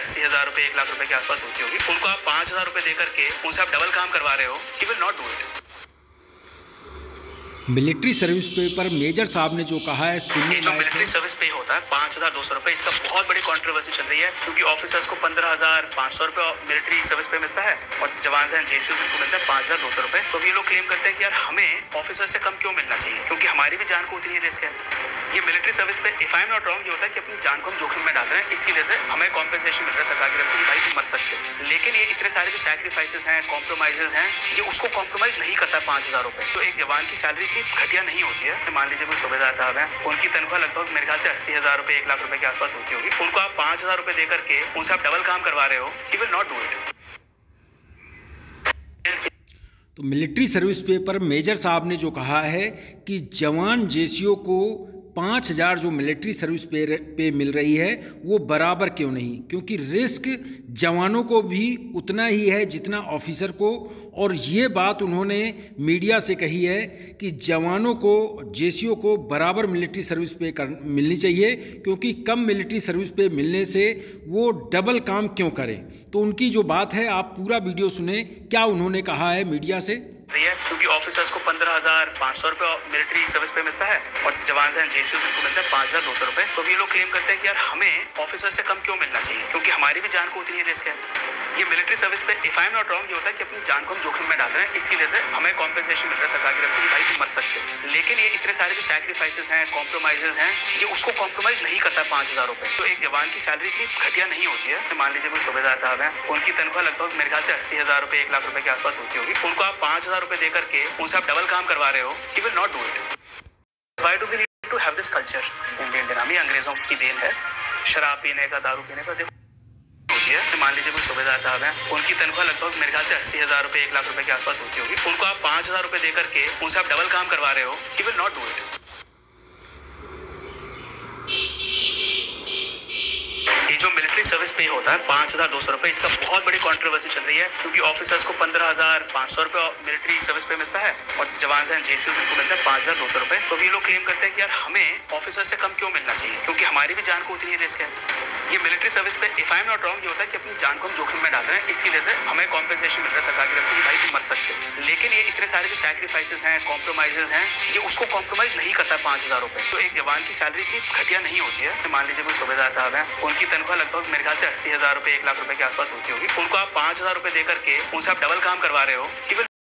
80,000 रुपए 1,00,000 रुपए के आसपास होती होगी, उनको आप 5,000 रुपए दे करके उनसे आप डबल काम करवा रहे हो, he will not do it. Military service पे पर मेजर साहब ने जो कहा है सुनने जो मिलिट्री सर्विस पे होता है 5,200 रुपए, इसका बहुत बड़ी कंट्रोवर्सी चल रही है क्योंकि ऑफिसर्स को 15,500 रुपए मिलिट्री सर्विस पे मिलता है और जवान से जेसीओ को मिलता है 5,200 रुपए। तो ये लोग क्लेम करते हैं कि यार हमें ऑफिसर से कम क्यों मिलना चाहिए, क्योंकि हमारी भी जान को उतनी ही रिस्क है। ये मिलिट्री सर्विस पे if I am not wrong ये होता है कि अपनी जान को हम जोखिम में डाल रहे हैं, इसी वजह से हमें कॉम्पेंसेशन मिल रहा है सरकार की तरफ से, भाई तुम मर सकते हो। लेकिन ये इतने सारे जो सैक्रिफाइसेस हैं, कॉम्प्रोमाइजेस हैं, ये उसको कॉम्प्रोमाइज नहीं करता 5,000 रुपए। तो एक जवान की सैलरी इतनी घटिया नहीं होती है। मान लीजिए कोई सूबेदार साहब हैं, उनकी तनख्वाह लगभग मेरे ख्याल से 80,000 रुपए 1,00,000 रुपए के आसपास होती होगी, उनको आप 5,000 रुपए दे करके उनसे आप डबल काम करवा रहे हो, he will not do it. तो मिलिट्री सर्विस पे पर मेजर साहब ने जो कहा है कि जवान जेसीओ को 5,000 जो मिलिट्री सर्विस पे मिल रही है वो बराबर क्यों नहीं, क्योंकि रिस्क जवानों को भी उतना ही है जितना ऑफिसर को। और ये बात उन्होंने मीडिया से कही है कि जवानों को जेसीओ को बराबर मिलिट्री सर्विस पे मिलनी चाहिए, क्योंकि कम मिलिट्री सर्विस पे मिलने से वो डबल काम क्यों करें। तो उनकी जो बात है आप पूरा वीडियो सुने, क्या उन्होंने कहा है मीडिया से। क्योंकि ऑफिसर्स को 15,500 रुपए मिलिट्री सर्विस पे मिलता है और जवान से जेसीओ को मिलता है 5,200 रुपए। तो ये लोग क्लेम करते हैं कि यार हमें ऑफिसर से कम क्यों मिलना चाहिए, क्योंकि हमारी भी जान को उतनी ही रिस्क है। ये मिलिट्री सर्विस पे if I am not wrong ये होता है कि अपनी जान को हम जोखिम में डाल रहे हैं, इसी वजह से हमें कॉम्पेंसेशन मिल रहा है सरकार की तरफ से, भाई तुम मर सकते हो। लेकिन ये इतने सारे जो सैक्रिफाइसेस हैं, कॉम्प्रोमाइजेस हैं, ये उसको कॉम्प्रोमाइज नहीं करता 5,000 रुपए। तो एक जवान की सैलरी इतनी घटिया नहीं होती है। मान लीजिए कोई सूबेदार साहब हैं, उनकी तनख्वाह लगभग मेरे ख्याल से 80,000 रुपए 1,00,000 रुपए के आसपास होती होगी, उनको आप 5,000 रुपए दे करके उनसे आप डबल काम करवा रहे हो, he will not do it. Why do we need to have this culture in Indian army? अंग्रेजों की देन है शराब पीने का, दारू पीने का। देखो मान लीजिए कोई सूबेदार साहब हैं, उनकी तनख्वाह लगभग मेरे ख्याल से 80,000 रुपए 1,00,000 रुपए के आसपास होती होगी, उनको आप 5,000 रुपए दे करके उनसे आप डबल काम करवा रहे हो, he will not do it. ये जो मिलिट्री सर्विस पे होता है 5,200 रुपए, इसका बहुत बड़ी कंट्रोवर्सी चल रही है क्योंकि ऑफिसर्स को 15,500 रुपए मिलिट्री सर्विस पे मिलता है और जवान से जेसीओ को मिलता है 5,200 रुपए। तो ये लोग क्लेम करते हैं कि यार हमें ऑफिसर से कम क्यों मिलना चाहिए, क्योंकि हमारी भी जान को उतनी ही रिस्क है। ये मिलिट्री सर्विस पे if I am not wrong ये होता है कि अपनी जान को हम जोखिम में डाल रहे हैं, इसी वजह से हमें कॉम्पेंसेशन मिल रहा है सरकार की तरफ से, भाई तुम मर सकते हो। लेकिन ये इतने सारे जो सैक्रिफाइसेस हैं, कॉम्प्रोमाइजेस हैं, ये उसको कॉम्प्रोमाइज नहीं करता 5,000 रुपए। तो एक जवान की सैलरी इतनी घटिया नहीं होती है। मान लीजिए कोई सूबेदार साहब हैं, उनकी तनख्वाह लगभग मेरे ख्याल से 80,000 रुपए 1,00,000 रुपए के आसपास होती होगी, उनको आप 5,000 रुपए दे करके उनसे आप डबल काम करवा रहे हो,